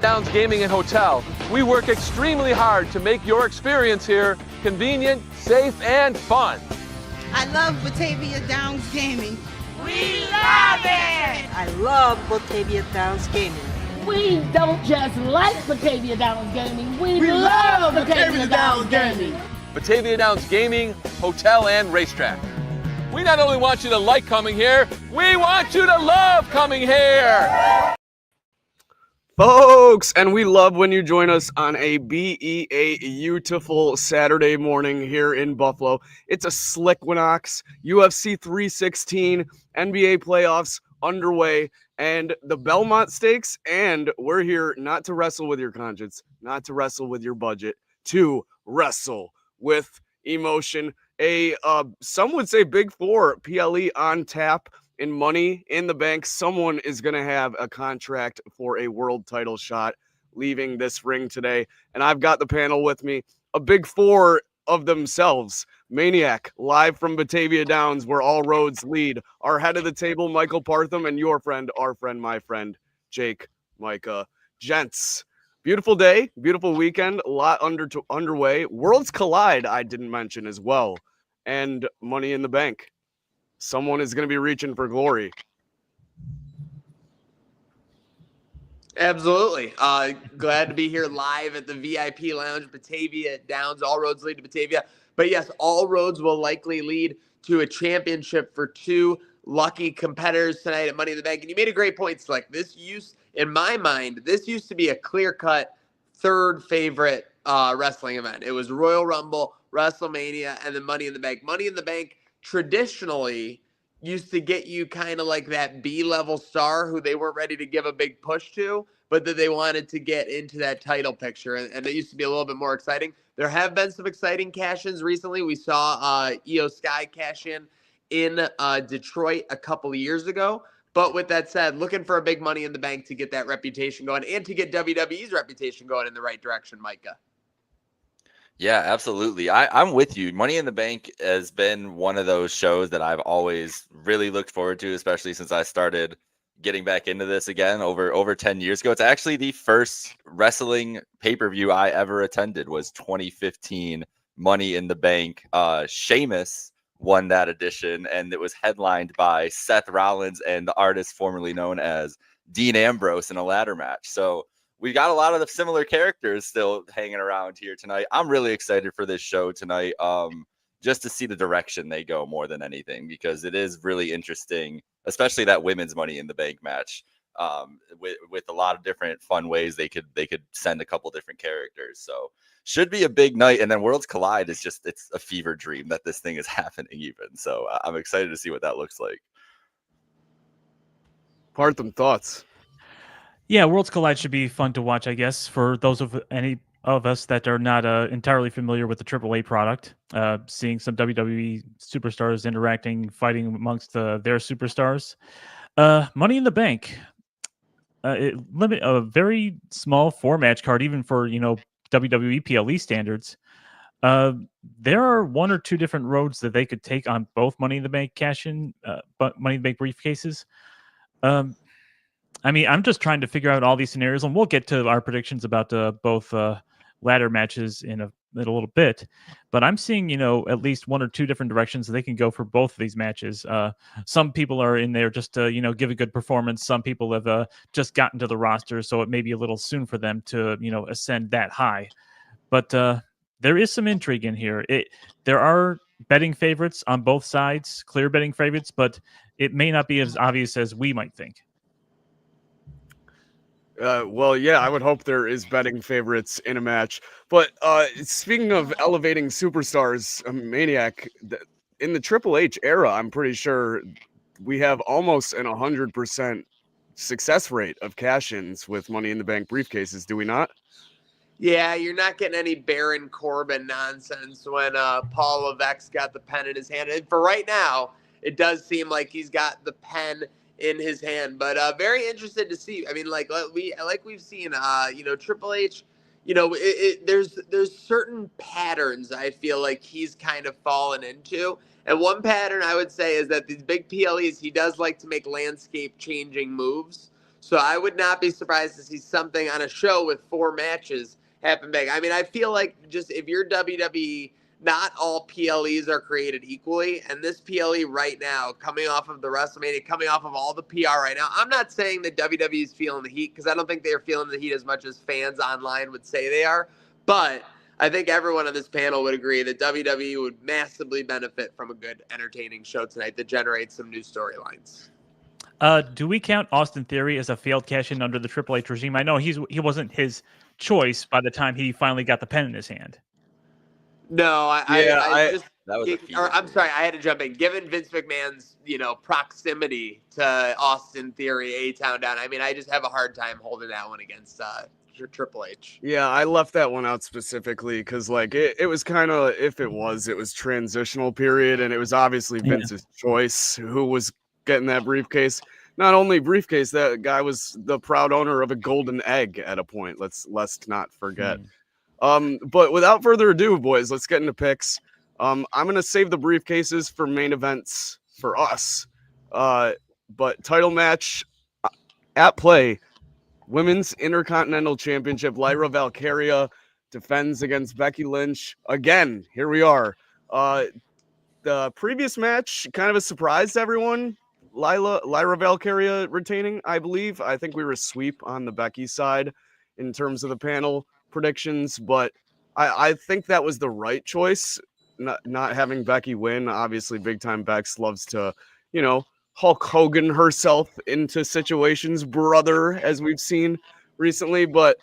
Downs Gaming and Hotel, we work extremely hard to make your experience here convenient, safe, and fun. I love Batavia Downs Gaming. We love it! I love Batavia Downs Gaming. We don't just like Batavia Downs Gaming, we love Batavia Downs Gaming. Batavia Downs Gaming, Hotel, and Racetrack. We not only want you to like coming here, we want you to love coming here! Folks, and we love when you join us on a beautiful Saturday morning here in Buffalo. It's a slick Winox, UFC 316, NBA playoffs underway, and the Belmont Stakes, and we're here not to wrestle with your conscience, not to wrestle with your budget, to wrestle with emotion. Some would say Big Four PLE on tap. In Money in the Bank, someone is going to have a contract for a world title shot leaving this ring today. And I've got the panel with me, a Big Four of themselves. Maniac, live from Batavia Downs, where all roads lead. Our head of the table, Michael Partham, and your friend, our friend, my friend, Jake Micah. Gents, beautiful day, beautiful weekend, a lot underway. Worlds collide, I didn't mention as well. And Money in the Bank. Someone is going to be reaching for glory. Absolutely. Glad to be here live at the VIP Lounge, Batavia Downs. All roads lead to Batavia. But yes, all roads will likely lead to a championship for two lucky competitors tonight at Money in the Bank. And you made a great point, Slick. In my mind, this used to be a clear-cut third favorite wrestling event. It was Royal Rumble, WrestleMania, and then Money in the Bank. Money in the Bank traditionally used to get you kind of like that B-level star who they weren't ready to give a big push to, but that they wanted to get into that title picture. And it used to be a little bit more exciting. There have been some exciting cash-ins recently. We saw Io Sky cash in Detroit a couple of years ago. But with that said, looking for a big Money in the Bank to get that reputation going and to get WWE's reputation going in the right direction, Micah. Yeah, absolutely. I'm with you. Money in the Bank has been one of those shows that I've always really looked forward to, especially since I started getting back into this again over 10 years ago. It's actually the first wrestling pay-per-view I ever attended was 2015 Money in the Bank. Sheamus won that edition, and it was headlined by Seth Rollins and the artist formerly known as Dean Ambrose in a ladder match. So we got a lot of the similar characters still hanging around here tonight. I'm really excited for this show tonight, just to see the direction they go more than anything, because it is really interesting, especially that women's Money in the Bank match, with a lot of different fun ways they could send a couple different characters. So should be a big night. And then Worlds Collide is it's a fever dream that this thing is happening even. So I'm excited to see what that looks like. Partham, thoughts? Yeah, Worlds Collide should be fun to watch, I guess, for those of any of us that are not entirely familiar with the AAA product. Seeing some WWE superstars interacting, fighting amongst their superstars. Money in the Bank. A very small 4-match card, even for WWE PLE standards. There are one or two different roads that they could take on both Money in the Bank cash-in, but Money in the Bank briefcases. I mean, I'm just trying to figure out all these scenarios, and we'll get to our predictions about both ladder matches in a little bit. But I'm seeing, at least one or two different directions that they can go for both of these matches. Some people are in there just to, give a good performance. Some people have just gotten to the roster, so it may be a little soon for them to, ascend that high. But there is some intrigue in here. There are betting favorites on both sides, clear betting favorites, but it may not be as obvious as we might think. Well, yeah, I would hope there is betting favorites in a match. But speaking of elevating superstars, Maniac, in the Triple H era, I'm pretty sure we have almost an 100% success rate of cash-ins with Money in the Bank briefcases, do we not? Yeah, you're not getting any Baron Corbin nonsense when Paul Levesque got the pen in his hand. And for right now, it does seem like he's got the pen in his hand, but very interested to see. I mean, we've seen, Triple H, there's certain patterns I feel like he's kind of fallen into. And one pattern I would say is that these big PLEs, he does like to make landscape changing moves. So I would not be surprised to see something on a show with 4 matches happen big. I mean, I feel like just if you're WWE, not all PLEs are created equally. And this PLE right now, coming off of the WrestleMania, coming off of all the PR right now, I'm not saying that WWE is feeling the heat because I don't think they're feeling the heat as much as fans online would say they are. But I think everyone on this panel would agree that WWE would massively benefit from a good, entertaining show tonight that generates some new storylines. Do we count Austin Theory as a failed cash-in under the Triple H regime? I know he wasn't his choice by the time he finally got the pen in his hand. No, I just that was I'm sorry, I had to jump in. Given Vince McMahon's, proximity to Austin Theory, A-Town Down, I mean, I just have a hard time holding that one against Triple H. Yeah, I left that one out specifically because, like, it was kind of, if it was transitional period, and it was obviously Vince's choice who was getting that briefcase. Not only briefcase, that guy was the proud owner of a golden egg at a point. Let's not forget. But without further ado, boys, let's get into picks. I'm gonna save the briefcases for main events for us. But title match at play, Women's Intercontinental Championship. Lyra Valkyria defends against Becky Lynch again. Here we are. The previous match, kind of a surprise to everyone. Lyra Valkyria retaining, I believe. I think we were a sweep on the Becky side in terms of the panel predictions, but I think that was the right choice, not having Becky win. Obviously, Big Time Bex loves to, Hulk Hogan herself into situations, brother, as we've seen recently, but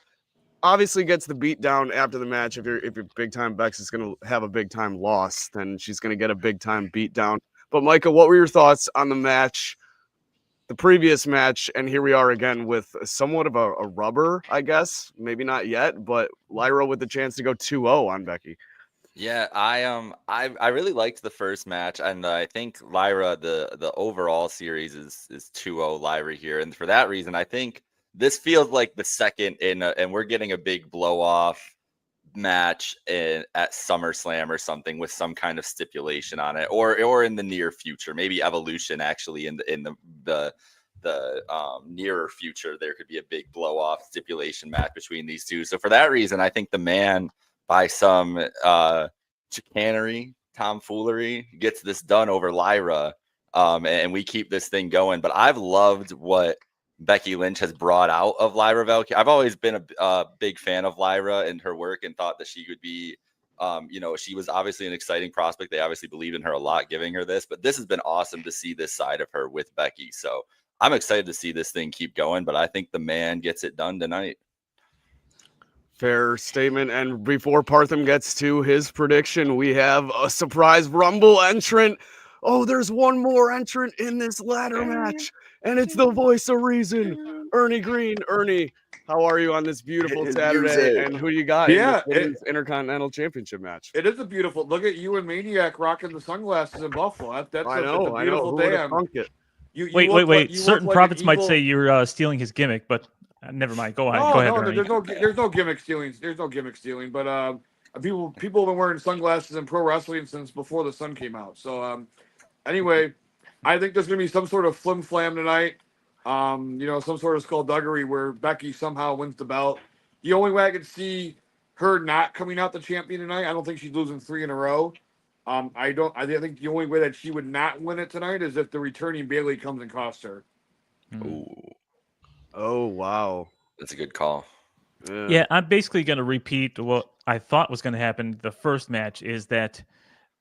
obviously gets the beat down after the match. If your Big Time Bex is going to have a big time loss, then she's going to get a big time beat down. But Micah, what were your thoughts on the match, the previous match, and here we are again with somewhat of a rubber, I guess. Maybe not yet, but Lyra with the chance to go 2-0 on Becky. Yeah, I really liked the first match, and I think Lyra, the overall series is 2-0 Lyra here, and for that reason, I think this feels like the second and we're getting a big blow off match at SummerSlam or something with some kind of stipulation on it, or in the near future, maybe Evolution actually in the nearer future, there could be a big blow off stipulation match between these two. So for that reason, I think the man, by some chicanery, tomfoolery, gets this done over Lyra, and we keep this thing going. But I've loved what Becky Lynch has brought out of Lyra Valkyria. I've always been a big fan of Lyra and her work, and thought that she would be, she was obviously an exciting prospect. They obviously believed in her a lot, giving her this. But this has been awesome to see this side of her with Becky. So I'm excited to see this thing keep going. But I think the man gets it done tonight. Fair statement. And before Partham gets to his prediction, we have a surprise Rumble entrant. Oh, there's one more entrant in this ladder match, and it's the voice of reason, Ernie Green. Ernie, how are you on this beautiful Saturday? And who you got in this Intercontinental Championship match? It is a beautiful. Look at you and Maniac rocking the sunglasses in Buffalo. That's I know. beautiful day. Wait. Certain prophets might say you're stealing his gimmick, but never mind. Go ahead. Go ahead. No, there's no gimmick stealing. There's no gimmick stealing. But people have been wearing sunglasses in pro wrestling since before the sun came out. So anyway, I think there's gonna be some sort of flim flam tonight. Some sort of skullduggery where Becky somehow wins the belt. The only way I could see her not coming out the champion tonight, I don't think she's losing 3 in a row. I think the only way that she would not win it tonight is if the returning Bayley comes and costs her. Ooh. Oh, wow. That's a good call. Yeah, I'm basically going to repeat what I thought was going to happen. The first match is that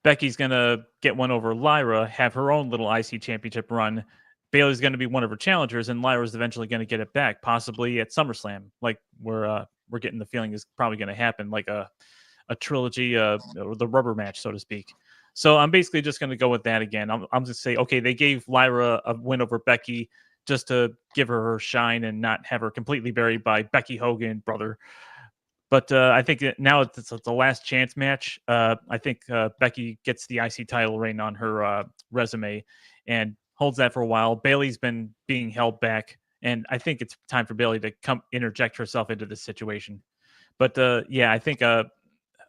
Becky's going to get one over Lyra, have her own little IC championship run. Bayley's going to be one of her challengers, and Lyra's eventually going to get it back, possibly at SummerSlam. Like we're getting the feeling is probably going to happen, like a trilogy, the rubber match, so to speak. So I'm basically just going to go with that again. I'm just say, okay, they gave Lyra a win over Becky just to give her shine and not have her completely buried by Becky Hogan, brother. But I think now it's the last chance match. I think Becky gets the IC title reign on her resume and holds that for a while. Bayley's been being held back, and I think it's time for Bayley to come interject herself into this situation. But I think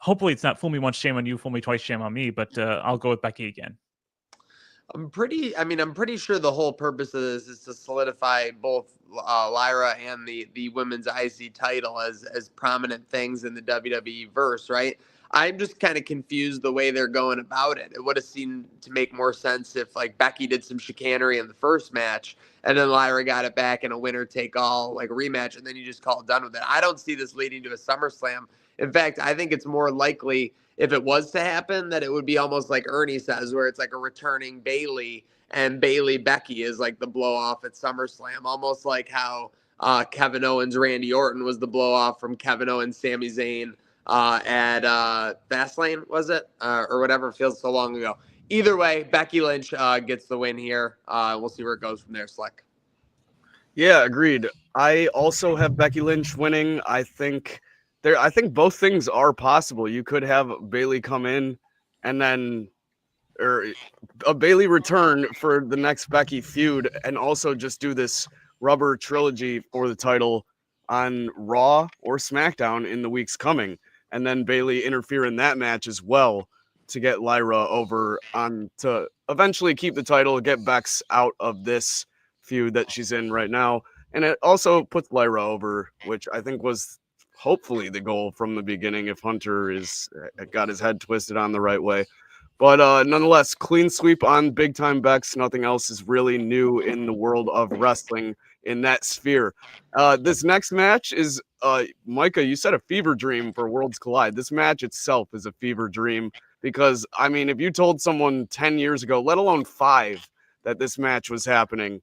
hopefully it's not fool me once, shame on you, fool me twice, shame on me. But I'll go with Becky again. I'm pretty sure the whole purpose of this is to solidify both Lyra and the women's IC title as prominent things in the WWE verse, right? I'm just kind of confused the way they're going about it. It would have seemed to make more sense if like Becky did some chicanery in the first match and then Lyra got it back in a winner take all like rematch, and then you just call it done with it. I don't see this leading to a SummerSlam. In fact, I think it's more likely, if it was to happen, that it would be almost like Ernie says, where it's like a returning Bayley and Bayley Becky is like the blow off at SummerSlam, almost like how Kevin Owens Randy Orton was the blow off from Kevin Owens Sami Zayn at Fastlane, was it, or whatever? Feels so long ago. Either way, Becky Lynch gets the win here. We'll see where it goes from there. Slick. Yeah, agreed. I also have Becky Lynch winning. I think both things are possible. You could have Bayley come in and then or a Bayley return for the next Becky feud, and also just do this rubber trilogy for the title on Raw or SmackDown in the weeks coming, and then Bayley interfere in that match as well to get Lyra over on to eventually keep the title, get Bex out of this feud that she's in right now. And it also puts Lyra over, which I think was hopefully the goal from the beginning if Hunter is got his head twisted on the right way. But nonetheless, clean sweep on Big Time Bex. Nothing else is really new in the world of wrestling in that sphere. This next match is, Micah, you said a fever dream for Worlds Collide. This match itself is a fever dream because, I mean, if you told someone 10 years ago, let alone 5, that this match was happening,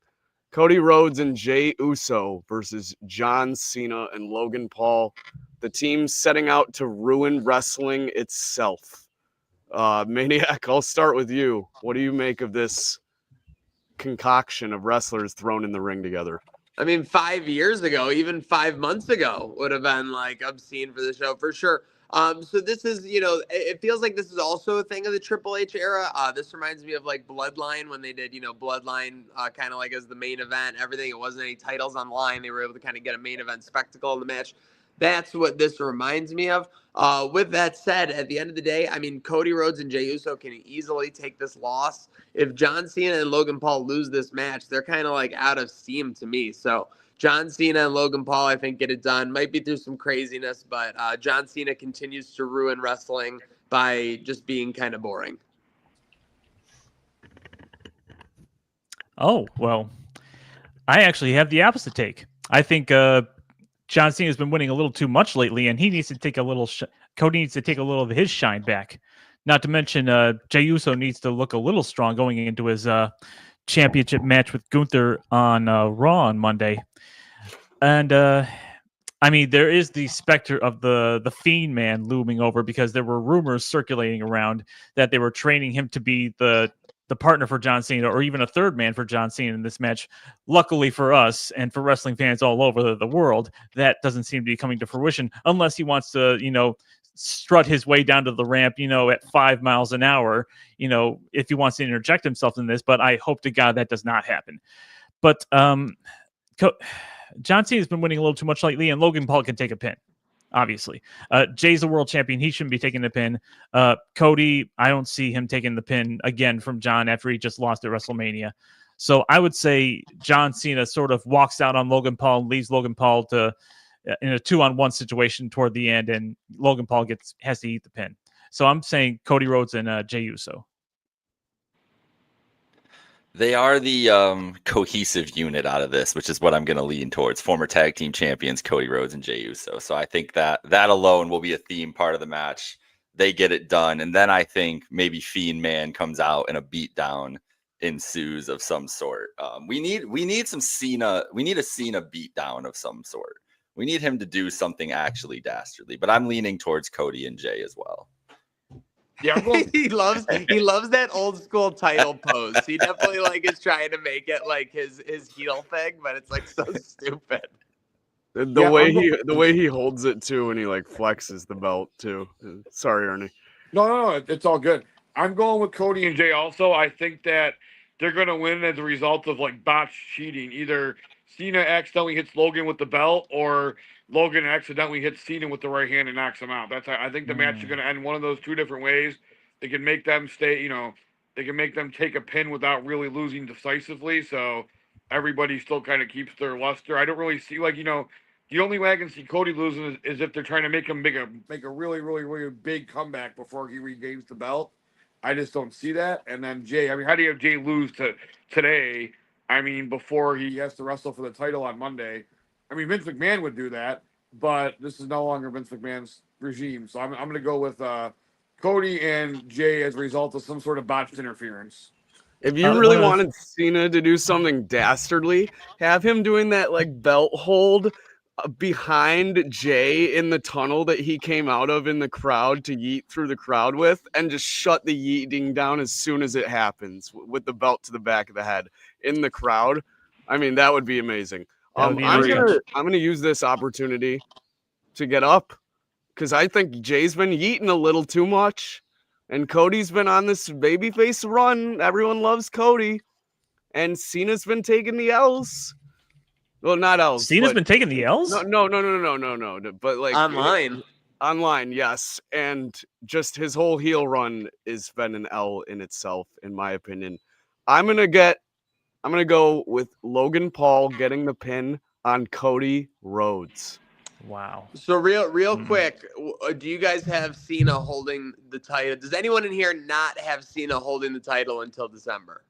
Cody Rhodes and Jey Uso versus John Cena and Logan Paul, the team setting out to ruin wrestling itself. Maniac, I'll start with you. What do you make of this concoction of wrestlers thrown in the ring together? I mean, 5 years ago, even 5 months ago, would have been like obscene for the show for sure. So this is, it feels like this is also a thing of the Triple H era. This reminds me of like Bloodline when they did, Bloodline kind of like as the main event, everything. It wasn't any titles on the line. They were able to kind of get a main event spectacle in the match. That's what this reminds me of. With that said, at the end of the day, I mean, Cody Rhodes and Jey Uso can easily take this loss. If John Cena and Logan Paul lose this match, they're kind of like out of steam to me. So John Cena and Logan Paul, I think, get it done. Might be through some craziness, but John Cena continues to ruin wrestling by just being kind of boring. Oh, well, I actually have the opposite take. I think John Cena's been winning a little too much lately, and he needs to take a little. Cody needs to take a little of his shine back. Not to mention, Jey Uso needs to look a little strong going into his championship match with Gunther on Raw on Monday. And I mean, there is the specter of the Fiend Man looming over because there were rumors circulating around that they were training him to be the partner for John Cena, or even a third man for John Cena in this match. Luckily for us and for wrestling fans all over the world, that doesn't seem to be coming to fruition unless he wants to, strut his way down to the ramp, at 5 miles an hour, if he wants to interject himself in this. But I hope to God that does not happen. But John Cena's been winning a little too much lately, and Logan Paul can take a pin. Obviously, Jay's the world champion. He shouldn't be taking the pin. Cody, I don't see him taking the pin again from John after he just lost at WrestleMania. So I would say John Cena sort of walks out on Logan Paul and leaves Logan Paul to in a 2-on-1 situation toward the end, and Logan Paul has to eat the pin. So I'm saying Cody Rhodes and Jey Uso. They are the cohesive unit out of this, which is what I'm going to lean towards. Former tag team champions Cody Rhodes and Jey Uso. So I think that alone will be a theme part of the match. They get it done, and then I think maybe Fiend Man comes out and a beatdown ensues of some sort. We need some Cena. We need a Cena beatdown of some sort. We need him to do something actually dastardly. But I'm leaning towards Cody and Jay as well. Yeah, he loves that old school title pose. He definitely is trying to make it like his heel thing, but it's like so stupid. The way he holds it too, when he flexes the belt too. Sorry, Ernie. No, it's all good. I'm going with Cody and Jay also. I think that they're going to win as a result of botched cheating. Either Cena accidentally hits Logan with the belt, or Logan accidentally hits Cena with the right hand and knocks him out. I think the match is going to end one of those two different ways. They can make them stay, they can make them take a pin without really losing decisively. So everybody still kind of keeps their luster. I don't really see the only way I can see Cody losing is if they're trying to make him make a really, really, really big comeback before he regains the belt. I just don't see that. And then Jay, I mean, how do you have Jay lose today? I mean, before he has to wrestle for the title on Monday. I mean, Vince McMahon would do that, but this is no longer Vince McMahon's regime. So I'm going to go with Cody and Jay as a result of some sort of botched interference. If you really wanted Cena to do something dastardly, have him doing that like belt hold behind Jay in the tunnel that he came out of in the crowd to yeet through the crowd with, and just shut the yeeting down as soon as it happens with the belt to the back of the head in the crowd. I mean, that would be amazing. I'm gonna use this opportunity to get up because I think Jay's been yeeting a little too much. And Cody's been on this babyface run. Everyone loves Cody. And Cena's been taking the L's. Well, not L's. Cena's been taking the L's? No. But like online, yes. And just his whole heel run has been an L in itself, in my opinion. I'm gonna go with Logan Paul getting the pin on Cody Rhodes. Wow. So real quick, do you guys have Cena holding the title? Does anyone in here not have Cena holding the title until December?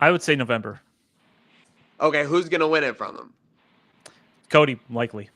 I would say November. Okay, who's going to win it from him? Cody, likely.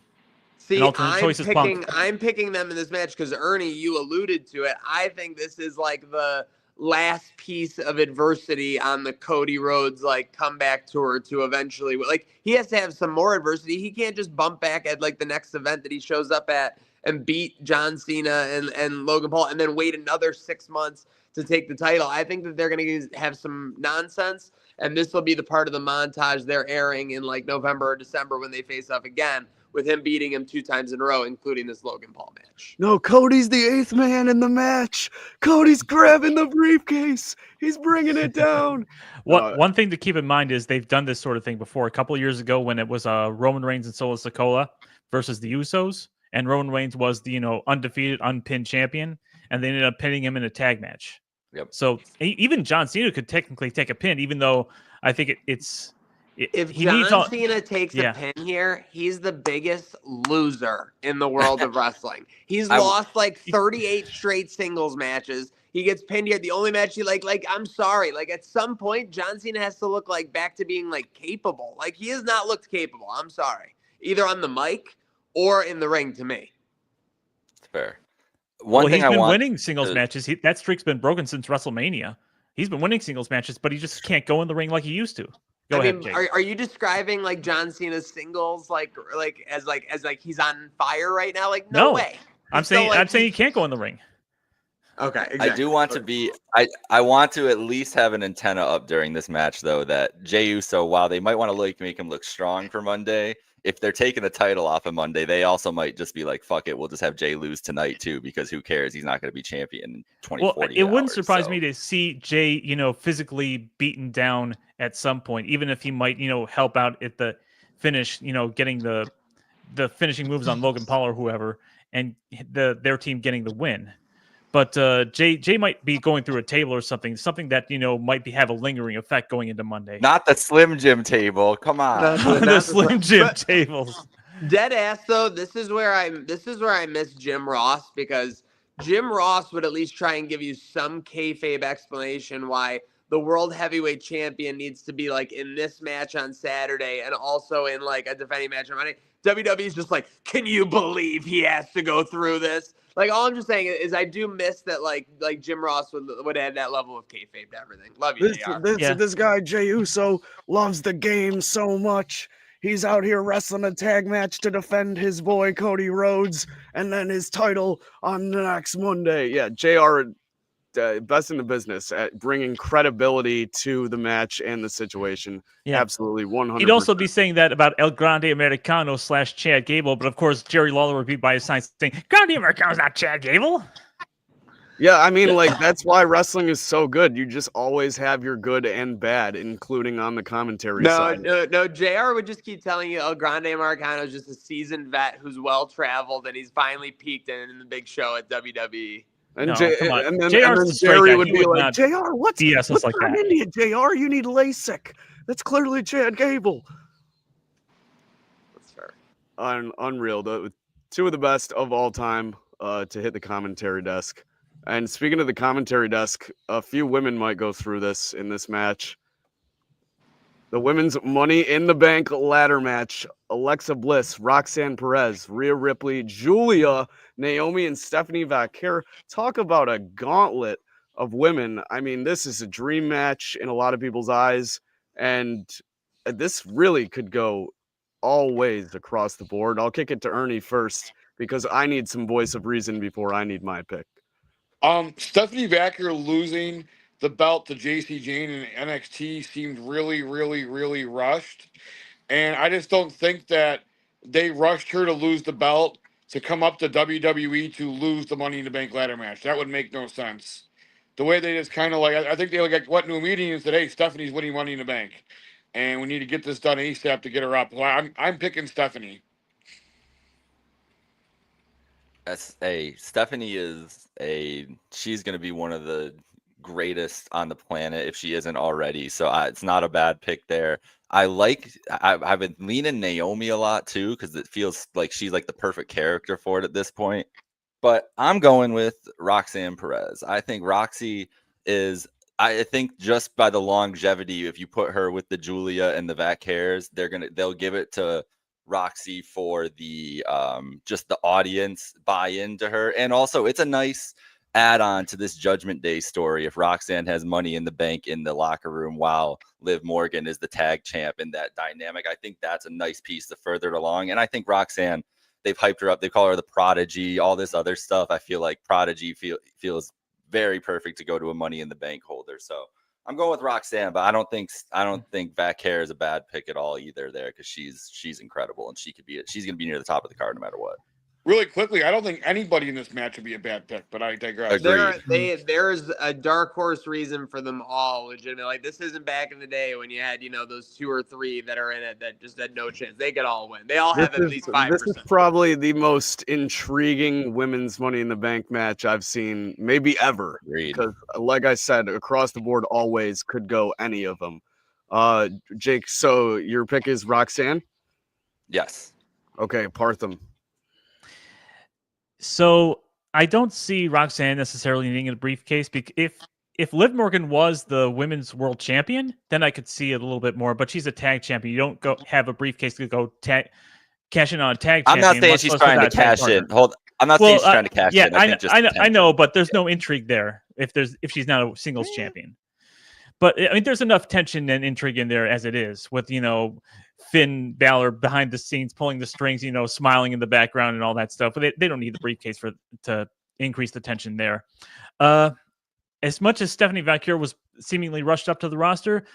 See, I'm picking them in this match because, Ernie, you alluded to it. I think this is like the last piece of adversity on the Cody Rhodes like comeback tour to eventually, like, he has to have some more adversity. He can't just bump back at like the next event that he shows up at and beat John Cena and Logan Paul and then wait another 6 months to take the title. I think that they're going to have some nonsense, and this will be the part of the montage they're airing in like November or December when they face off again, with him beating him 2 times in a row, including this Logan Paul match. No, Cody's the 8th man in the match. Cody's grabbing the briefcase. He's bringing it down. One thing to keep in mind is they've done this sort of thing before. A couple of years ago when it was Roman Reigns and Solo Sikoa versus the Usos, and Roman Reigns was the undefeated, unpinned champion, and they ended up pinning him in a tag match. Yep. So even John Cena could technically take a pin, even though I think it's... If John Cena takes a pin here, he's the biggest loser in the world of wrestling. He's lost like 38 straight singles matches. He gets pinned here. The only match he like I'm sorry. Like at some point, John Cena has to look like back to being like capable. Like he has not looked capable. I'm sorry. Either on the mic or in the ring to me. It's fair. He's been winning singles matches. That streak's been broken since WrestleMania. He's been winning singles matches, but he just can't go in the ring like he used to. Go ahead, Jake. Are you describing like John Cena's singles like as he's on fire right now? Like no way. I'm saying he can't go in the ring. Okay, exactly. I do want to be. I want to at least have an antenna up during this match, though, that Jey Uso, while they might want to make him look strong for Monday, if they're taking the title off of Monday, they also might just be like, "Fuck it, we'll just have Jey lose tonight too," because who cares? He's not going to be champion in 2040. It wouldn't surprise me to see Jey, physically beaten down at some point, even if he might, help out at the finish, getting the finishing moves on Logan Paul or whoever, and their team getting the win. But Jay might be going through a table or something that might have a lingering effect going into Monday. Not the Slim Jim table. Come on, the Slim Jim tables. Dead ass though. This is where I miss Jim Ross, because Jim Ross would at least try and give you some kayfabe explanation why the world heavyweight champion needs to be like in this match on Saturday and also in like a defending match on Monday. WWE is just like, can you believe he has to go through this? Like, all I'm just saying is I do miss that like Jim Ross would add that level of kayfabe to everything. Love you, This guy Jey Uso loves the game so much. He's out here wrestling a tag match to defend his boy Cody Rhodes and then his title on the next Monday. Yeah, JR, best in the business at bringing credibility to the match and the situation. Yeah. Absolutely, 100%. He'd also be saying that about El Grande Americano / Chad Gable, but of course Jerry Lawler would be by his side saying, Grande Americano's not Chad Gable. Yeah, I mean, like, that's why wrestling is so good. You just always have your good and bad, including on the commentary side. No, JR would just keep telling you El Grande Americano is just a seasoned vet who's well-traveled, and he's finally peaked in the big show at WWE. And No, come on. and then JR's the straight Jerry guy. would He be would like, not JR, what's BS us like an that. India, JR? You need LASIK. That's clearly Chad Gable. That's fair. Unreal. Two of the best of all time to hit the commentary desk. And speaking of the commentary desk, a few women might go through this in this match. The women's Money in the Bank ladder match. Alexa Bliss, Roxanne Perez, Rhea Ripley, Julia, Naomi, and Stephanie Vaquer. Talk about a gauntlet of women. I mean, this is a dream match in a lot of people's eyes. And this really could go all ways across the board. I'll kick it to Ernie first because I need some voice of reason before I need my pick. Stephanie Vaquer losing the belt to JC Jane in NXT seemed really, really, really rushed. And I just don't think that they rushed her to lose the belt to come up to WWE to lose the Money in the Bank ladder match. That would make no sense. The way they just kind of like, I think they went into a meeting and said, hey, Stephanie's winning Money in the Bank. And we need to get this done ASAP to get her up. Well, I'm picking Stephanie. Stephanie she's going to be one of the greatest on the planet if she isn't already. So it's not a bad pick there. I've been leaning Naomi a lot too, because it feels like she's like the perfect character for it at this point. But I'm going with Roxanne Perez. I think Roxy is, I think just by the longevity, if you put her with the Julia and the Vaquers, they'll give it to Roxy for the just the audience buy-in to her. And also it's a nice add-on to this Judgment Day story if Roxanne has Money in the Bank in the locker room while Liv Morgan is the tag champ in that dynamic. I think that's a nice piece to further it along. And I think Roxanne, they've hyped her up. They call her the Prodigy, all this other stuff. I feel like Prodigy feels very perfect to go to a Money in the Bank holder. So I'm going with Roxanne, but I don't think Vaquer is a bad pick at all either there, because she's incredible and she's going to be near the top of the card no matter what. Really quickly, I don't think anybody in this match would be a bad pick, but I digress. There's a dark horse reason for them all, legitimately. Like, this isn't back in the day when you had, those 2 or 3 that are in it that just had no chance. They could all win. They all have at least 5%. This is probably the most intriguing women's Money in the Bank match I've seen maybe ever. Agreed. Because, like I said, across the board, always could go any of them. Jake, so your pick is Roxanne? Yes. Okay, Partham. So I don't see Roxanne necessarily needing a briefcase. If Liv Morgan was the women's world champion, then I could see it a little bit more. But she's a tag champion. You don't go have a briefcase to go cash in on a tag champion. I'm not saying she's trying to cash in. I'm not saying she's trying to cash in. I know, but there's no intrigue there if she's not a singles champion. But I mean, there's enough tension and intrigue in there as it is, with Finn Balor behind the scenes pulling the strings, smiling in the background and all that stuff. But they don't need the briefcase to increase the tension there. As much as Stephanie Vaquer was seemingly rushed up to the roster,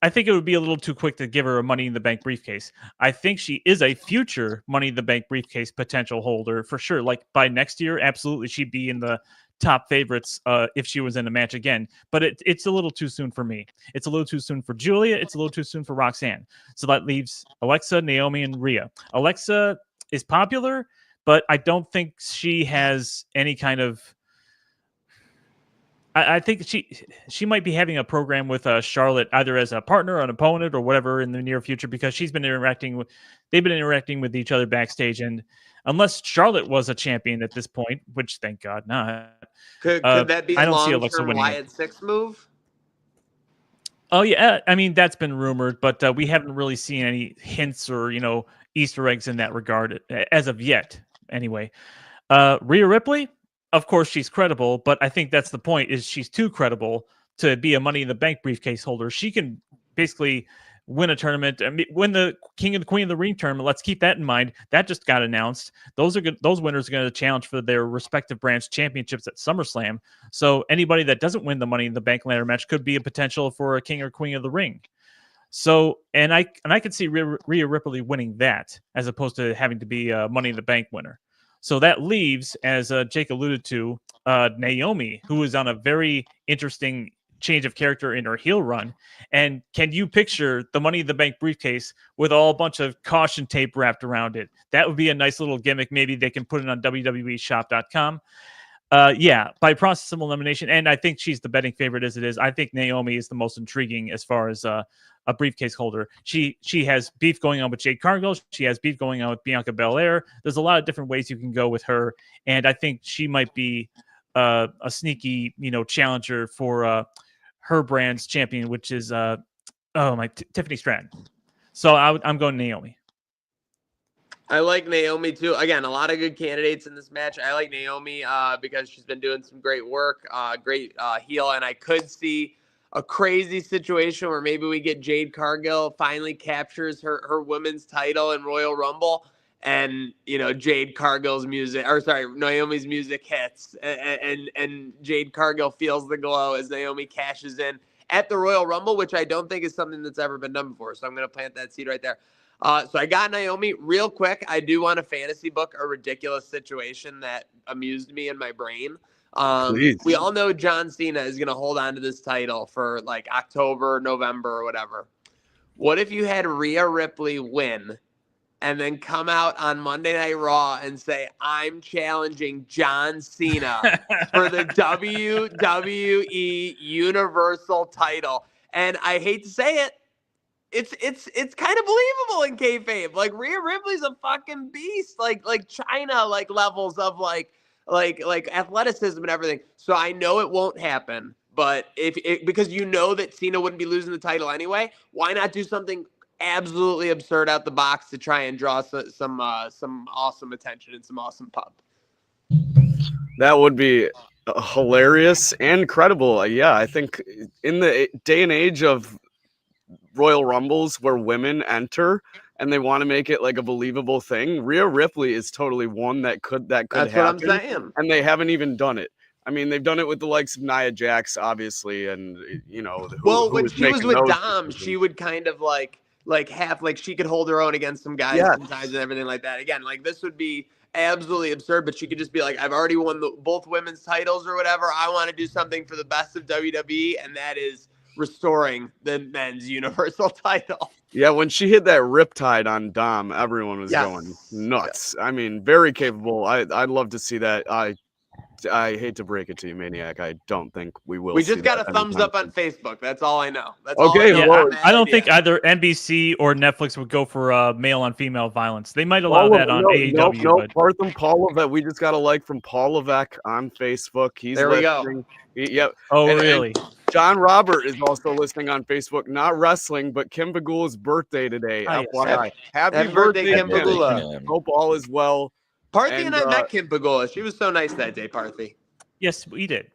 I think it would be a little too quick to give her a Money in the Bank briefcase. I think she is a future Money in the Bank briefcase potential holder for sure. Like by next year, absolutely, she'd be in the top favorites if she was in a match again. But it's a little too soon for me. It's a little too soon for Julia. It's a little too soon for Roxanne. So that leaves Alexa, Naomi, and Rhea. Alexa is popular, but I don't think she has any kind of... I think she might be having a program with Charlotte either as a partner, an opponent, or whatever in the near future, because they've been interacting with each other backstage. And unless Charlotte was a champion at this point, which thank God not, could that be a long-term winning Wyatt 6 move? Oh yeah, I mean that's been rumored, but we haven't really seen any hints or Easter eggs in that regard as of yet. Anyway, Rhea Ripley. Of course, she's credible, but I think that's the point, is she's too credible to be a Money in the Bank briefcase holder. She can basically win a tournament, win the King and the Queen of the Ring tournament. Let's keep that in mind. That just got announced. Those winners are going to challenge for their respective branch championships at SummerSlam. So anybody that doesn't win the Money in the Bank ladder match could be a potential for a King or Queen of the Ring. So, and I could see Rhea Ripley winning that as opposed to having to be a Money in the Bank winner. So that leaves, as Jake alluded to, Naomi, who is on a very interesting change of character in her heel run. And can you picture the Money in the Bank briefcase with a bunch of caution tape wrapped around it? That would be a nice little gimmick. Maybe they can put it on WWEshop.com. Yeah, by process of elimination, and I think she's the betting favorite as it is. I think Naomi is the most intriguing as far as a briefcase holder. She has beef going on with Jade Cargill. She has beef going on with Bianca Belair. There's a lot of different ways you can go with her, and I think she might be a sneaky, challenger for her brand's champion, which is Tiffany Stratton. So I'm going Naomi. I like Naomi too. Again, a lot of good candidates in this match. I like Naomi because she's been doing some great work, great heel, and I could see a crazy situation where maybe we get Jade Cargill finally captures her women's title in Royal Rumble, and Jade Cargill's music, or sorry, Naomi's music hits, and Jade Cargill feels the glow as Naomi cashes in at the Royal Rumble, which I don't think is something that's ever been done before. So I'm going to plant that seed right there. So I got Naomi. Real quick, I do want to fantasy book a ridiculous situation that amused me in my brain. We all know John Cena is going to hold on to this title for like October, November, or whatever. What if you had Rhea Ripley win and then come out on Monday Night Raw and say, I'm challenging John Cena for the WWE Universal title? And I hate to say it, it's kind of believable in kayfabe. Like Rhea Ripley's a fucking beast, like China, like levels of like athleticism and everything. So I know it won't happen, but because that Cena wouldn't be losing the title anyway, why not do something absolutely absurd out the box to try and draw some awesome attention and some awesome pub? That would be hilarious and credible. Yeah, I think in the day and age of Royal Rumbles where women enter and they want to make it like a believable thing, Rhea Ripley is totally one that could That's happen. what I'm saying. And they haven't even done it. I mean, they've done it with the likes of Nia Jax, obviously, and when she was with Dom, she would kind of like have she could hold her own against some guys sometimes and everything like that. Again, like this would be absolutely absurd, but she could just be like, I've already won both women's titles or whatever. I want to do something for the best of WWE, and that is restoring the men's Universal title. Yeah, when she hit that riptide on Dom, everyone was going nuts. I mean, very capable. I'd love to see that. I hate to break it to you, Maniac. I don't think we will. We just got a thumbs up on Facebook. That's all I know. That's okay. I don't think either NBC or Netflix would go for male on female violence. They might allow that on AEW. No, Partham Paul Levesque. We just got a like from Paul Levesque on Facebook. He's there. Listening. We go. Yep. Oh, really? And John Robert is also listening on Facebook. Not wrestling, but Kim Bagula's birthday today. FYI. Happy birthday, Kim Bagula. Hope all is well. Parthy and I met Kim Bagula. She was so nice that day, Parthy. Yes, we did.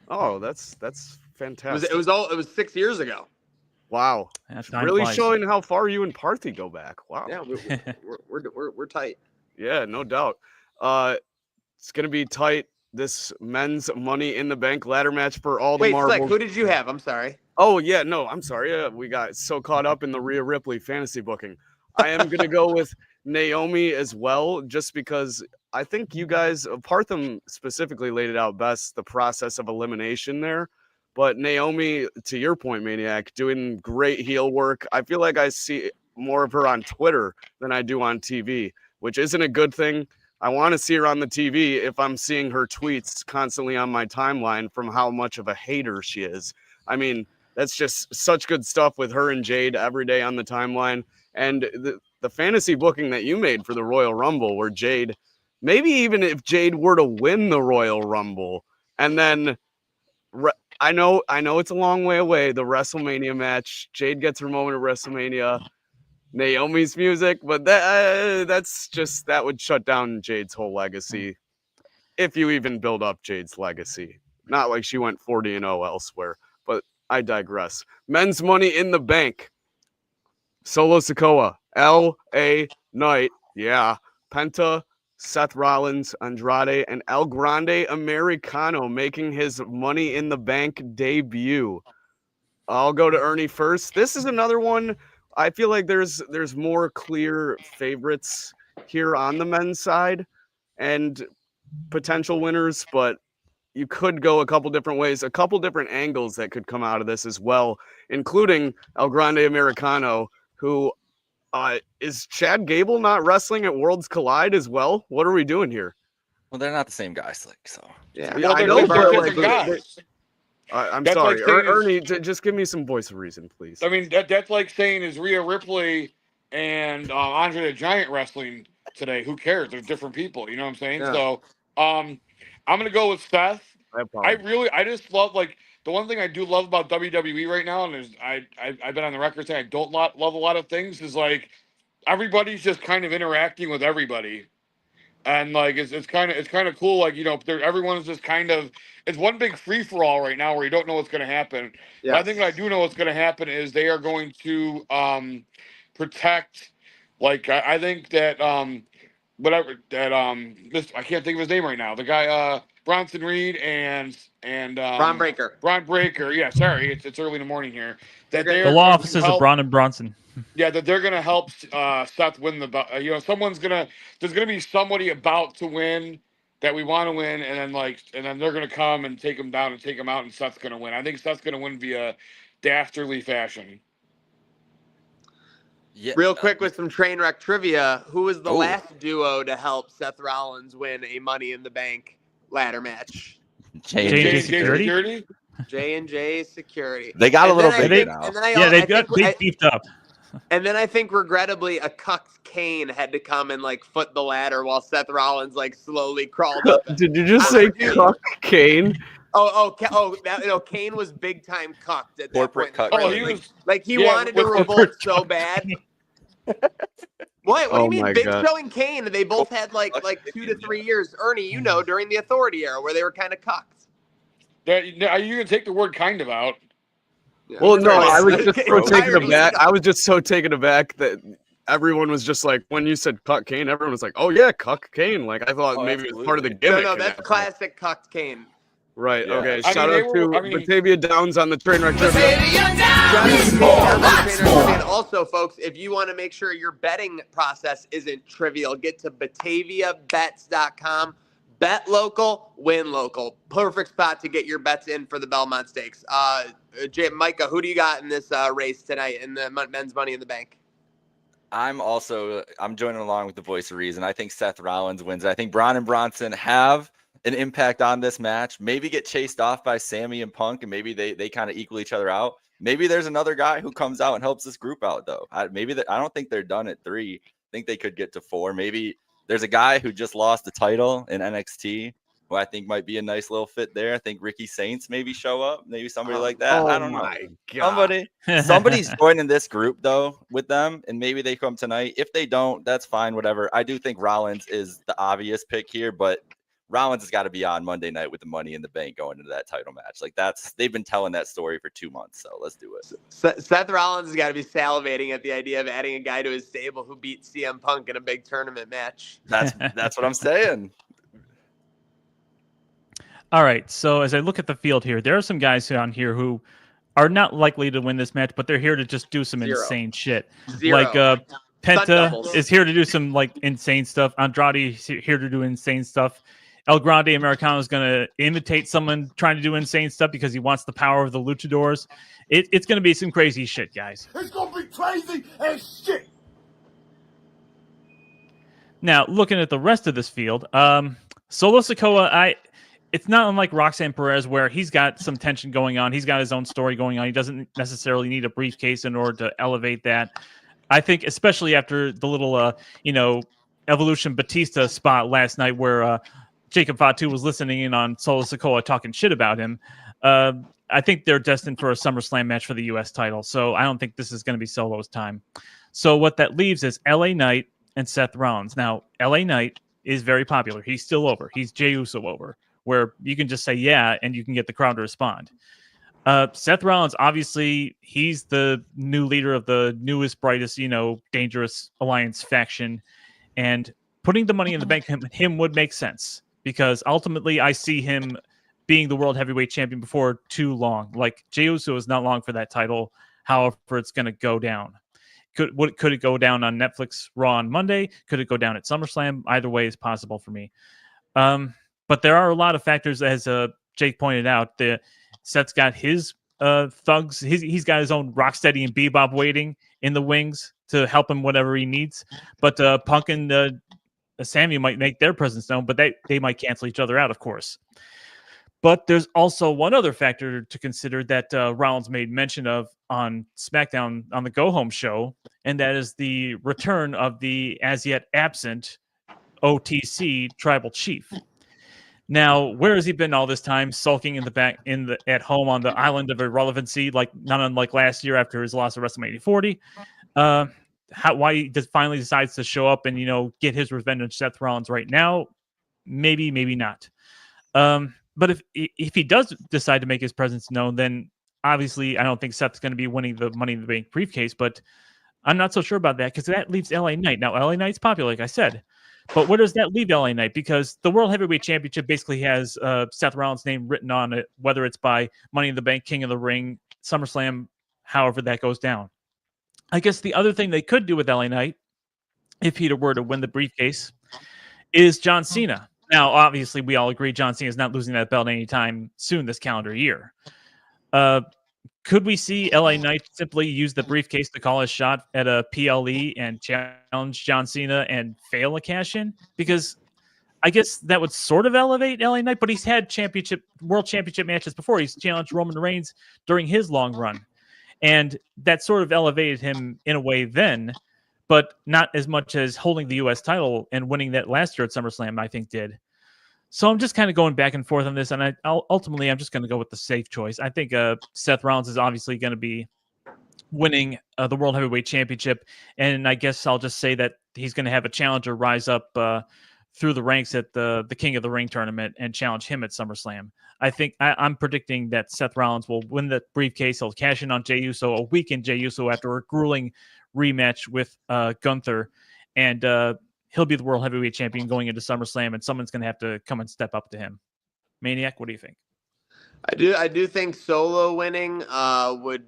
Oh, that's fantastic. It was 6 years ago. Wow. Really showing how far you and Parthy go back. Wow. Yeah, we're tight. Yeah, no doubt. It's gonna be tight. This men's Money in the Bank ladder match for all the marbles. Wait, who did you have? I'm sorry. Oh yeah, no, I'm sorry. We got so caught up in the Rhea Ripley fantasy booking. I am gonna go with Naomi as well, just because I think you guys, Partham specifically, laid it out best, the process of elimination there. But Naomi, to your point, Maniac, doing great heel work. I feel like I see more of her on Twitter than I do on TV, which isn't a good thing. I want to see her on the TV if I'm seeing her tweets constantly on my timeline from how much of a hater she is. I mean, that's just such good stuff with her and Jade every day on the timeline. And the fantasy booking that you made for the Royal Rumble, where Jade, maybe even if Jade were to win the Royal Rumble, and then I know it's a long way away, the WrestleMania match, Jade gets her moment at WrestleMania, Naomi's music, but that would shut down Jade's whole legacy, if you even build up Jade's legacy. Not like she went 40-0 elsewhere, but I digress. Men's Money in the Bank. Solo Sikoa, L.A. Knight, Penta, Seth Rollins, Andrade, and El Grande Americano making his Money in the Bank debut. I'll go to Ernie first. This is another one. I feel like there's more clear favorites here on the men's side and potential winners, but you could go a couple different ways, a couple different angles that could come out of this as well, including El Grande Americano, who is Chad Gable not wrestling at Worlds Collide as well? What are we doing here? Well, they're not the same guy, Slick. So Yeah, Well, I they're know, two but different like, guys. I'm That's sorry, like saying Ernie. Just give me some voice of reason, please. I mean, that's like saying is Rhea Ripley and Andre the Giant wrestling today. Who cares? They're different people. You know what I'm saying? Yeah. So, I'm gonna go with Seth. I apologize. I just love like the one thing I do love about WWE right now, and I've been on the record saying I don't love a lot of things is like everybody's just kind of interacting with everybody. And like it's kind of cool, like everyone's just kind of it's one big free for all right now where you don't know what's going to happen. Yes. But I think what I do know what's going to happen is they are going to protect. Like I think that whatever that I can't think of his name right now. The guy Bronson Reed and Braun Breaker. Braun Breaker. Yeah, sorry, it's early in the morning here. That The they The are law going to offices help- of Braun and Bronson. Yeah, that they're gonna help Seth win the belt. There's gonna be somebody about to win that we want to win, and then they're gonna come and take him down and take him out, and Seth's gonna win. I think Seth's gonna win via dastardly fashion. yeah, Real quick with some train wreck trivia. Who was the Oh. last duo to help Seth Rollins win a Money in the Bank ladder match? J&J Security? J&J Security. They got a And little then I bigger think- now. and then I- Yeah, I they think- beefed up. And then I think regrettably a cucked Kane had to come and like foot the ladder while Seth Rollins like slowly crawled up. Did you just say Cuck Kane? Kane was big time cucked at that Corporate point. cuck. Oh, he was. Like he Yeah, wanted to with revolt so bad. What do Oh you mean? my Big God. Show and Kane, they both had like 2 to 3 years. Ernie, during the Authority era where they were kind of cucked. You can take the word "kind of" out. Well, no, Right. I was just so taken Entirely aback. cucked. I was just so taken aback that everyone was just like, when you said Cuck Kane, everyone was like, oh yeah, Cuck Kane. Like I thought maybe it was part of the absolutely. gimmick. No, and that's that- classic cucked Kane. Right. Yeah. Okay. I Shout mean, out they to were- I mean- Batavia Downs on the train wreck trivia. And also, folks, if you want to make sure your betting process isn't trivial, get to BataviaBets.com. Bet local, win local. Perfect spot to get your bets in for the Belmont Stakes. Micah, who do you got in this race tonight in the men's Money in the Bank? I'm joining along with the voice of reason. I think Seth Rollins wins. I think Braun and Bronson have an impact on this match. Maybe get chased off by Sammy and Punk, and maybe they kind of equal each other out. Maybe there's another guy who comes out and helps this group out, though. I don't think they're done at 3. I think they could get to 4. Maybe there's a guy who just lost the title in NXT who I think might be a nice little fit there. I think Ricky Saints maybe show up, maybe somebody like that. I don't know. God. Somebody's joining this group though with them, and maybe they come tonight. If they don't, that's fine, whatever. I do think Rollins is the obvious pick here, but Rollins has got to be on Monday night with the Money in the Bank going into that title match. Like they've been telling that story for 2 months, so let's do it. Seth Rollins has got to be salivating at the idea of adding a guy to his stable who beat CM Punk in a big tournament match. That's what I'm saying. All right, so as I look at the field here, there are some guys on here who are not likely to win this match, but they're here to just do some Zero. insane shit. Zero. Like Sun Penta doubles. is here to do some like insane stuff. Andrade is here to do insane stuff. El Grande Americano is going to imitate someone trying to do insane stuff because he wants the power of the luchadors. It's going to be some crazy shit, guys. It's gonna be crazy as shit. Now, looking at the rest of this field, Solo Sikoa, it's not unlike Roxanne Perez where he's got some tension going on. He's got his own story going on. He doesn't necessarily need a briefcase in order to elevate that. I think, especially after the little, Evolution Batista spot last night where Jacob Fatu was listening in on Solo Sikoa talking shit about him. I think they're destined for a SummerSlam match for the U.S. title. So I don't think this is going to be Solo's time. So what that leaves is LA Knight and Seth Rollins. Now, LA Knight is very popular. He's still over. He's Jey Uso over, where you can just say, yeah, and you can get the crowd to respond. Seth Rollins, obviously, he's the new leader of the newest, brightest, dangerous alliance faction. And putting the Money in the Bank him would make sense because ultimately I see him being the world heavyweight champion before too long. Like Jey Uso is not long for that title. However, it's going to go down. Could it go down on Netflix Raw on Monday? Could it go down at SummerSlam? Either way is possible for me. But there are a lot of factors, as Jake pointed out. Seth's got his thugs. He's got his own Rocksteady and Bebop waiting in the wings to help him whatever he needs. But Punk and Sammy might make their presence known, but they might cancel each other out, of course. But there's also one other factor to consider that Rollins made mention of on SmackDown on the Go Home show, and that is the return of the as yet absent OTC Tribal Chief. Now, where has he been all this time, sulking in the back at home on the island of irrelevancy, like not unlike last year after his loss at WrestleMania 40? Why he finally decides to show up and get his revenge on Seth Rollins right now? Maybe, maybe not. But if he does decide to make his presence known, then obviously I don't think Seth's going to be winning the Money in the Bank briefcase. But I'm not so sure about that because that leaves LA Knight. Now LA Knight's popular, like I said. But where does that leave LA Knight? Because the World Heavyweight Championship basically has Seth Rollins' name written on it, whether it's by Money in the Bank, King of the Ring, SummerSlam, however that goes down. I guess the other thing they could do with LA Knight, if he were to win the briefcase, is John Cena. Now, obviously, we all agree John Cena is not losing that belt anytime soon this calendar year. Could we see LA Knight simply use the briefcase to call his shot at a PLE and challenge John Cena and fail a cash-in? Because I guess that would sort of elevate LA Knight, but he's had world championship matches before. He's challenged Roman Reigns during his long run. And that sort of elevated him in a way then, but not as much as holding the U.S. title and winning that last year at SummerSlam, I think, did. So I'm just kind of going back and forth on this, and ultimately I'm just going to go with the safe choice. I think Seth Rollins is obviously going to be winning the World Heavyweight Championship, and I guess I'll just say that he's going to have a challenger rise up through the ranks at the King of the Ring tournament and challenge him at SummerSlam. I think I'm predicting that Seth Rollins will win the briefcase. He'll cash in on Jey Uso, a weakened Jey Uso after a grueling rematch with Gunther, and he'll be the World Heavyweight Champion going into SummerSlam, and someone's going to have to come and step up to him. Maniac, what do you think? I do think Solo winning would,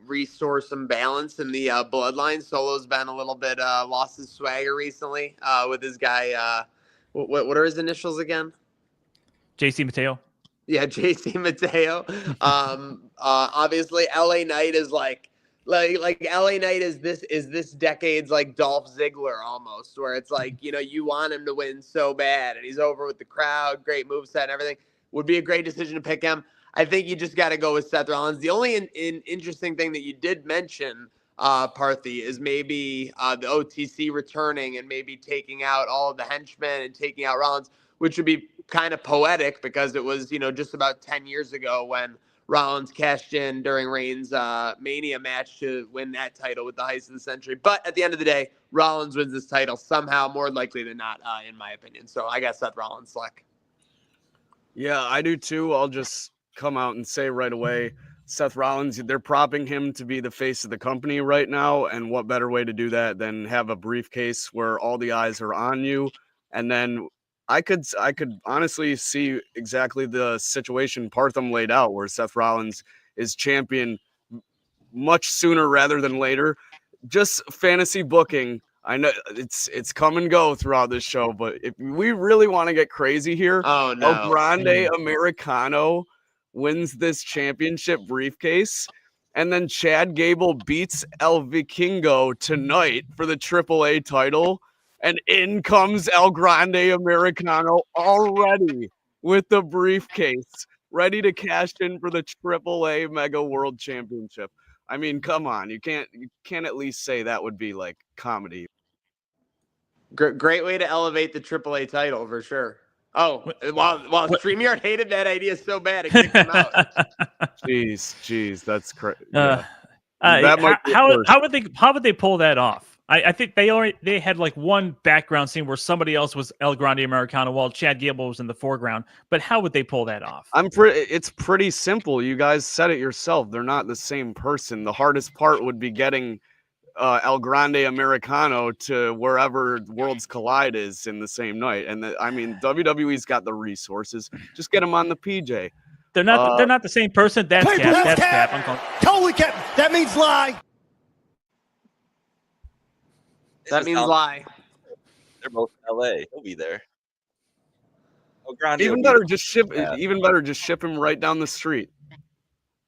restore some balance in the bloodline. Solo's been a little bit lost his swagger recently with his guy. What are his initials again? JC Mateo. Yeah, JC Mateo. Obviously, LA Knight is like LA Knight is this decade's like Dolph Ziggler almost, where it's like, you want him to win so bad, and he's over with the crowd, great moveset and everything. Would be a great decision to pick him. I think you just got to go with Seth Rollins. The only interesting thing that you did mention, Parthy, is maybe the OTC returning and maybe taking out all of the henchmen and taking out Rollins, which would be kind of poetic because it was, just about 10 years ago when Rollins cashed in during Reigns' Mania match to win that title with the heist of the century. But at the end of the day, Rollins wins this title somehow, more likely than not, in my opinion. So I got Seth Rollins select. Yeah, I do too. I'll just come out and say right away, Seth Rollins, they're propping him to be the face of the company right now. And what better way to do that than have a briefcase where all the eyes are on you? And then I could honestly see exactly the situation Partham laid out, where Seth Rollins is champion much sooner rather than later. Just fantasy booking. I know it's come and go throughout this show, but if we really want to get crazy here, oh no, El Grande Americano wins this championship briefcase, and then Chad Gable beats El Vikingo tonight for the AAA title. And in comes El Grande Americano already with the briefcase, ready to cash in for the AAA Mega World Championship. I mean, come on, you can't at least say that would be like comedy. Great way to elevate the AAA title for sure. Oh, while StreamYard hated that idea so bad it kicked him out. Jeez, that's crazy. How would they pull that off? I think they had like one background scene where somebody else was El Grande Americano while Chad Gable was in the foreground. But how would they pull that off? It's pretty simple. You guys said it yourself. They're not the same person. The hardest part would be getting El Grande Americano to wherever Worlds Collide is in the same night. And WWE's got the resources. Just get them on the PJ. They're not the same person. That's cap. Totally cap. That means lie. That means lie. They're both in LA. He'll be there. Even better, just ship him right down the street.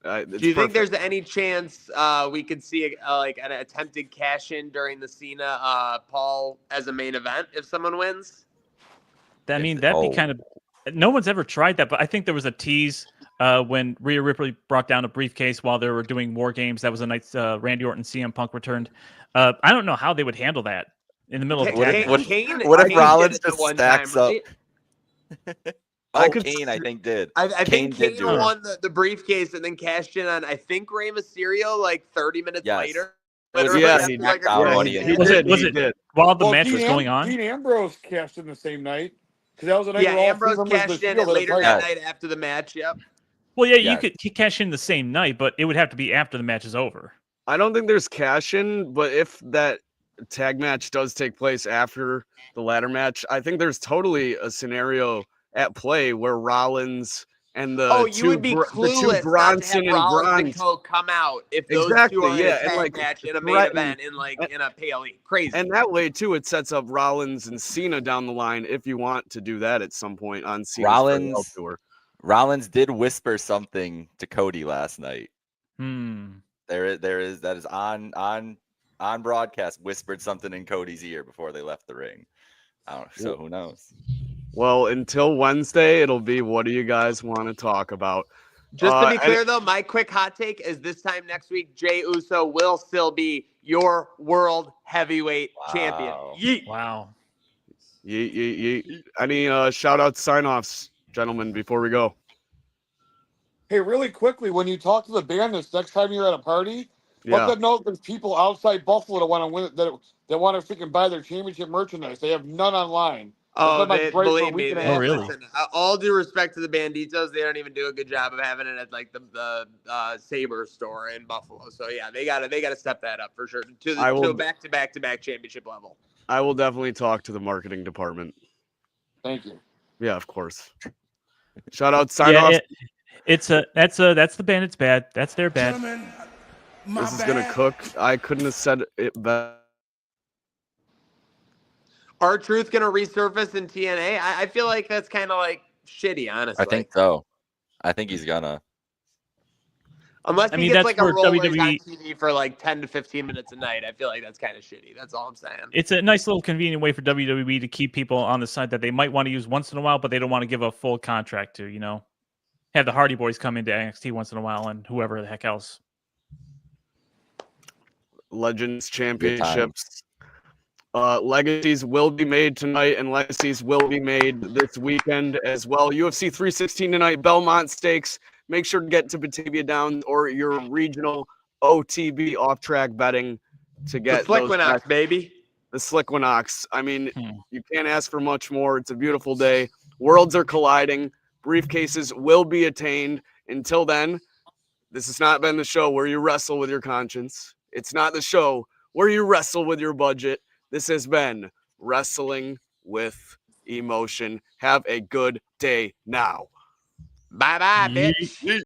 Do you think there's any chance we could see like an attempted cash in during the Cena Paul as a main event if someone wins? That'd be kind of. No one's ever tried that, but I think there was a tease when Rhea Ripley brought down a briefcase while they were doing War Games. That was a nice Randy Orton CM Punk returned. I don't know how they would handle that in the middle of a tag match. What if Rollins just stacks up? Kane, I think did. I think Kane won the briefcase and then cashed in on, I think, Rey Mysterio like 30 minutes later. He did. While the match was going on. Dean Ambrose cashed in the same night. That was the night Ambrose cashed in later that night after the match. Yep. Well, you could cash in the same night, but it would have to be after the match is over. I don't think there's cash in, but if that tag match does take place after the ladder match, I think there's totally a scenario at play where Rollins and the two Bronson and Rollins and Co come out if those two are in a tag match in a main event in a PLE. Crazy. And that way too, it sets up Rollins and Cena down the line if you want to do that at some point on Cena's tour. Rollins did whisper something to Cody last night. That is on broadcast. Whispered something in Cody's ear before they left the ring. So who knows? Well, until Wednesday, it'll be what do you guys want to talk about? Just to be clear, though, my quick hot take is this time next week, Jey Uso will still be your world heavyweight champion. Yeet. Wow. Yeet. Any shout out sign offs, gentlemen, before we go? Hey, really quickly, when you talk to the band this next time you're at a party, let them know there's people outside Buffalo that want to win that want to freaking buy their championship merchandise. They have none online. Oh, believe me. Really? Listen, all due respect to the Banditos, they don't even do a good job of having it at like the Sabre store in Buffalo. So yeah, they gotta step that up for sure to a back-to-back championship level. I will definitely talk to the marketing department. Thank you. Yeah, of course. Shout out sign off. That's the Bandits bad. That's their bad. Gentlemen, This is gonna cook. I couldn't have said it better. R-Truth gonna resurface in TNA? I feel like that's kind of like shitty, honestly. I think so. I think he's gonna. Unless he gets like a role where he's on TV for like 10 to 15 minutes a night, I feel like that's kind of shitty. That's all I'm saying. It's a nice little convenient way for WWE to keep people on the side that they might want to use once in a while, but they don't want to give a full contract to, have the Hardy Boys come into NXT once in a while and whoever the heck else. Legends Championships. Legacies will be made tonight, and legacies will be made this weekend as well. UFC 316 tonight, Belmont Stakes. Make sure to get to Batavia Downs or your regional OTB off-track betting to get the Slickwinox, baby. The Slickwinox. I mean, you can't ask for much more. It's a beautiful day. Worlds are colliding. Briefcases will be attained. Until then, this has not been the show where you wrestle with your conscience. It's not the show where you wrestle with your budget. This has been Wrestling with Emotion. Have a good day now. Bye-bye, bitch.